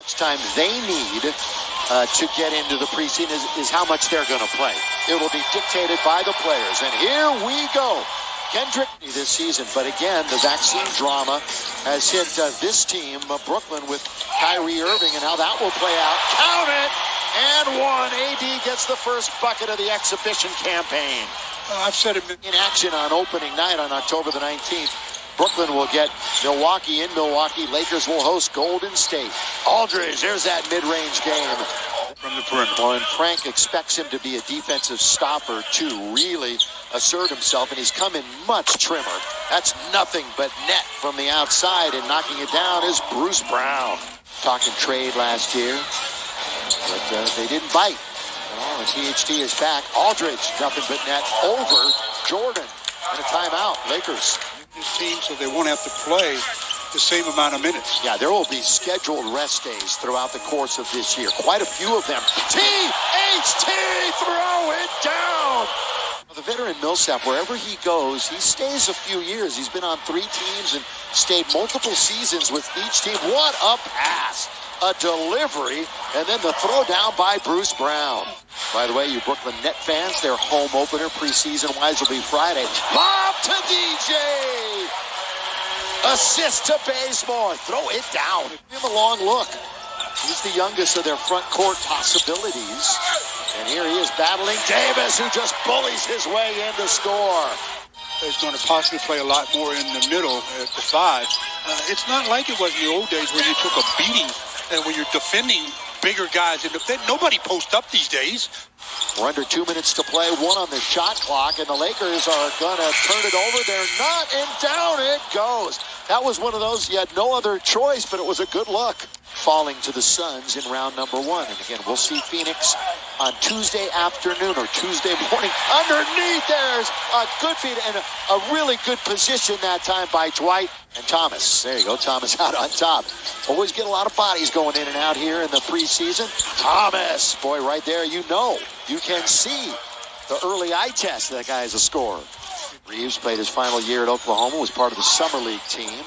Time they need to get into the preseason is how much they're going to play. It will be dictated by the players. And here we go. Kendrick this season, but again, the vaccine drama has hit this team, Brooklyn, with Kyrie Irving, and how that will play out. Count it! And one. AD gets the first bucket of the exhibition campaign. I've said it in action on opening night on October the 19th. Brooklyn will get Milwaukee in Milwaukee. Lakers will host Golden State. Aldridge, there's that mid-range game. From the perimeter. Well, and Frank expects him to be a defensive stopper, too. Really assert himself, and he's come in much trimmer. That's nothing but net from the outside, and knocking it down is Bruce Brown. Talking trade last year, but they didn't bite. Oh, and THT is back. Aldridge, nothing but net over Jordan. And a timeout, Lakers. This team, so they won't have to play the same amount of minutes. Yeah, there will be scheduled rest days throughout the course of this year. Quite a few of them. THT, throw it down! The veteran Millsap, wherever he goes, he stays a few years. He's been on 3 teams and stayed multiple seasons with each team. What a pass! A delivery, and then the throw down by Bruce Brown. By the way, you Brooklyn Net fans, their home opener preseason-wise will be Friday. Lob to DJ! Assist to Bazemore. Throw it down. Give him a long look. He's the youngest of their front court possibilities. And here he is battling Davis, who just bullies his way in to score. He's going to possibly play a lot more in the middle at the 5. It's not like it was in the old days where you took a beating and when you're defending bigger guys. Nobody posts up these days. We're under 2 minutes to play, 1 on the shot clock, and the Lakers are going to turn it over. They're not, and down it goes. That was one of those, you had no other choice, but it was a good look. Falling to the Suns in round number 1. And again, we'll see Phoenix on Tuesday afternoon or Tuesday morning. Underneath, there's a good feed and a really good position that time by Dwight and Thomas. There you go, Thomas out on top. Always get a lot of bodies going in and out here in the preseason. Thomas, boy, right there, you can see the early eye test. That guy is a scorer. Reeves played his final year at Oklahoma, was part of the Summer League team.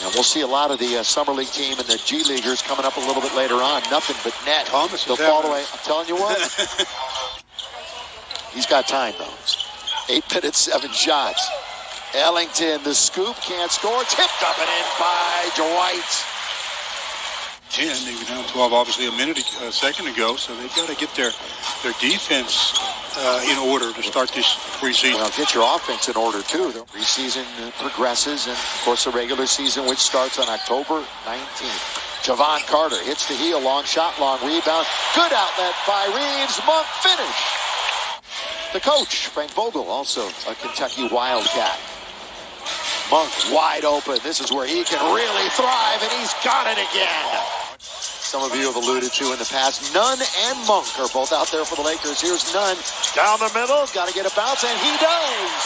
And we'll see a lot of the Summer League team and the G Leaguers coming up a little bit later on. Nothing but net. Thomas they'll fall away. I'm telling you what. He's got time, though. 8 minutes, 7 shots. Ellington, the scoop, can't score. Tipped up and in by Dwight. 10, they were down 12, obviously a second ago, so they've got to get their defense in order to start this preseason. Well, get your offense in order, too. The preseason progresses, and, of course, the regular season, which starts on October 19th. Javon Carter hits the heel, long shot, long rebound. Good outlet by Reeves. Monk finish. The coach, Frank Vogel, also a Kentucky Wildcat. Monk wide open. This is where he can really thrive, and he's got it again. Some of you have alluded to in the past, Nunn and Monk are both out there for the Lakers. Here's Nunn down the middle. Got to get a bounce, and he does.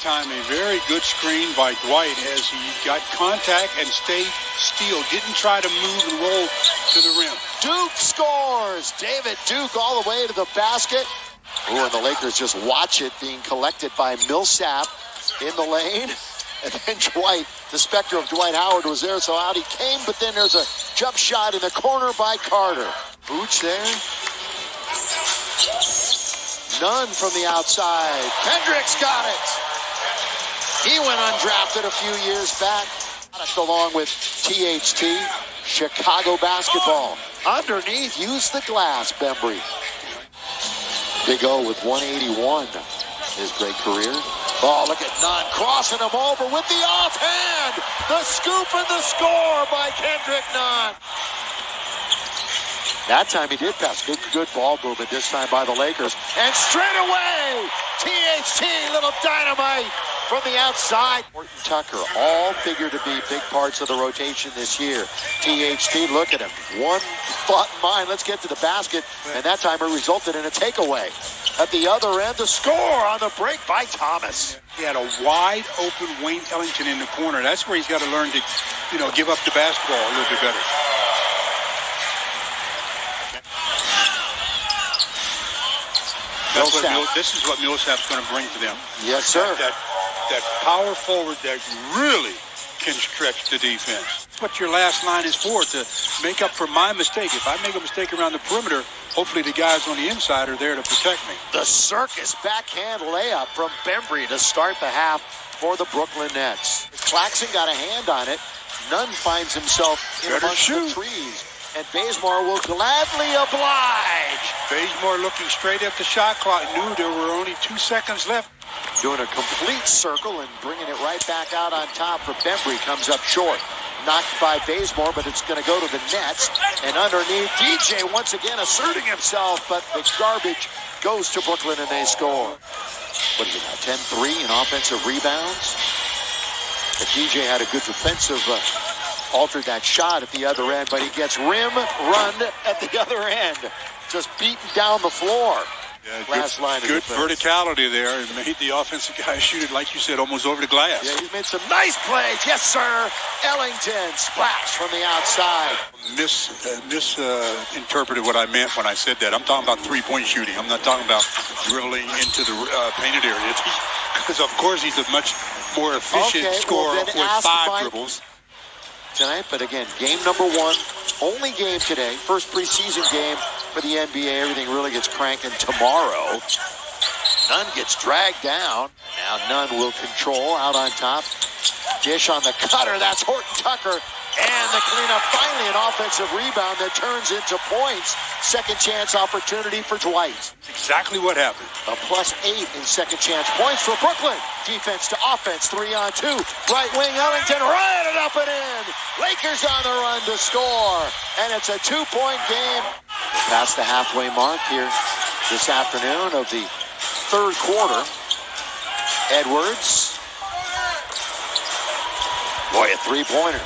Time a very good screen by Dwight as he got contact and stayed still. Didn't try to move and roll to the rim. Duke scores. David Duke all the way to the basket. Ooh, and the Lakers just watch it being collected by Millsap in the lane. And then Dwight, the specter of Dwight Howard was there, so out he came, but then there's a jump shot in the corner by Carter. Booch there. Nunn from the outside. Kendrick's got it. He went undrafted a few years back, along with THT, Chicago basketball. Underneath, use the glass, Bembry. Big O with 181, his great career. Oh, look at Nunn crossing him over with the offhand. The scoop and the score by Kendrick Nunn. That time he did pass. Good ball movement this time by the Lakers. And straight away, THT, little dynamite from the outside. Horton Tucker, all figure to be big parts of the rotation this year. THT, look at him. One thought in mind, let's get to the basket. And that time it resulted in a takeaway. At the other end, the score on the break by Thomas. He had a wide open Wayne Ellington in the corner. That's where he's got to learn to, give up the basketball a little bit better. This is what Millsap's going to bring to them. Yes, sir. That power forward that really can stretch the defense. That's what your last line is for, to make up for my mistake. If I make a mistake around the perimeter, hopefully the guys on the inside are there to protect me. The circus backhand layup from Bembry to start the half for the Brooklyn Nets. Claxton got a hand on it. Nunn finds himself in Better amongst the shoot. trees. And Bazemore will gladly oblige. Bazemore looking straight at the shot clock, knew there were only 2 seconds left. Doing a complete circle and bringing it right back out on top for Bembry. Comes up short. Knocked by Bazemore, but it's going to go to the Nets. And underneath, DJ once again asserting himself, but the garbage goes to Brooklyn and they score. What is it now, 10-3 in offensive rebounds? But DJ had a good defensive, altered that shot at the other end, but he gets rim run at the other end. Just beaten down the floor. Yeah, Last line of good defense. verticality there, and made the offensive guy shoot it, like you said, almost over the glass. Yeah, he's made some nice plays. Yes, sir. Ellington splash from the outside. Misinterpreted what I meant when I said that. I'm talking about three-point shooting. I'm not talking about dribbling into the painted area. Because, of course, he's a much more efficient scorer then with ask 5 Mike dribbles. Tonight, but again, game number 1, only game today, first preseason game for the NBA. Everything really gets cranking tomorrow. Nunn gets dragged down. Now Nunn will control out on top. Dish on the cutter. That's Horton Tucker. And the cleanup, finally an offensive rebound that turns into points. Second chance opportunity for Dwight. Exactly what happened. A +8 in second chance points for Brooklyn. Defense to offense, 3-on-2. Right wing, Ellington right it up and in. Lakers on the run to score. And it's a 2-point game. Past the halfway mark here this afternoon of the third quarter. Edwards. Boy, a three-pointer.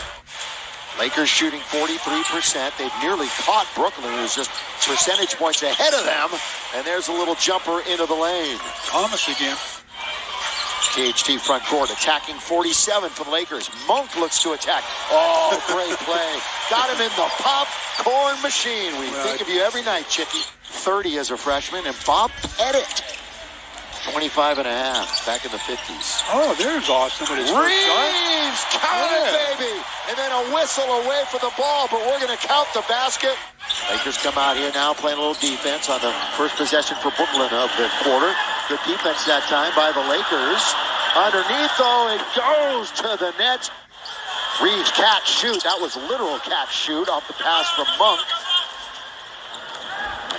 Lakers shooting 43%. They've nearly caught Brooklyn, who's just percentage points ahead of them. And there's a little jumper into the lane. Thomas again. THT front court attacking 47 for the Lakers. Monk looks to attack. Oh, great play. Got him in the popcorn machine. We think of you every night, Chicky. 30 as a freshman. And Bob Pettit, 25 and a half, back in the 50s. Oh, there's Austin with his first shot. Reeves, count it, baby. And then a whistle away for the ball, but we're going to count the basket. Lakers come out here now playing a little defense on the first possession for Brooklyn of the quarter. Good defense that time by the Lakers. Underneath, though, it goes to the net. Reeves catch, shoot. That was literal catch, shoot off the pass from Monk.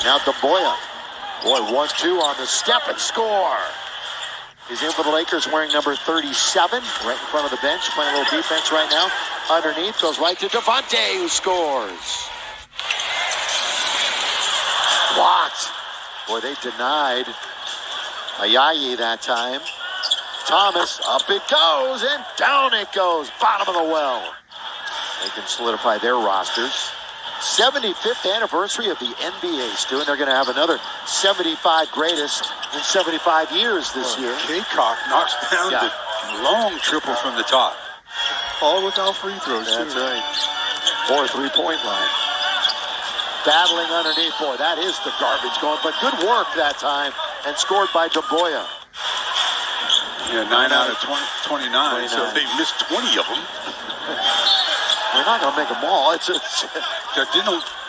Now Demboya. Boy, 1-2 on the step and score. He's in for the Lakers wearing number 37, right in front of the bench, playing a little defense right now. Underneath, goes right to Devontae, who scores. Blocked. Boy, they denied Ayayi that time. Thomas, up it goes, and down it goes. Bottom of the well. They can solidify their rosters. 75th anniversary of the NBA, Stu, and they're going to have another 75 greatest in 75 years this year. Kaycock knocks down the long triple from the top. All without free throws. That's right. Or three-point line. Battling underneath. Boy, that is the garbage going, but good work that time, and scored by Demboya. Yeah, 9 out of 29, so they missed 20 of them. We're not going to make them all.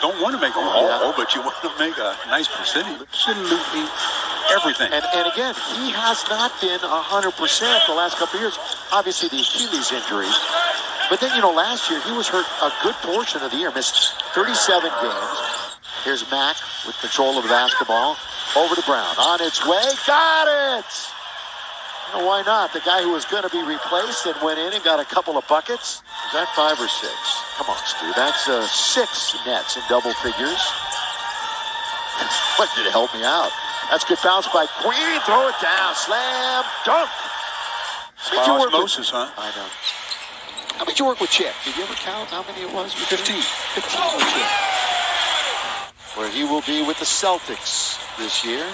Don't want to make them all, but you want to make a nice percentage. Absolutely everything. And again, he has not been 100% the last couple of years. Obviously, the Achilles injury. But then, last year, he was hurt a good portion of the year. Missed 37 games. Here's Mack with control of the basketball. Over to Brown. On its way. Got it! Why not? The guy who was going to be replaced and went in and got a couple of buckets. Is that 5 or 6? Come on, Stu. That's 6 nets in double figures. What did it help me out? That's good bounce by Queen. Throw it down. Slam. Dunk. By osmosis, huh? I know. How did you work with Chip? Did you ever count how many it was? 15. 15 with Chip. Where he will be with the Celtics this year.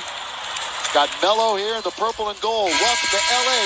Got Melo here in the purple and gold. Welcome to L.A.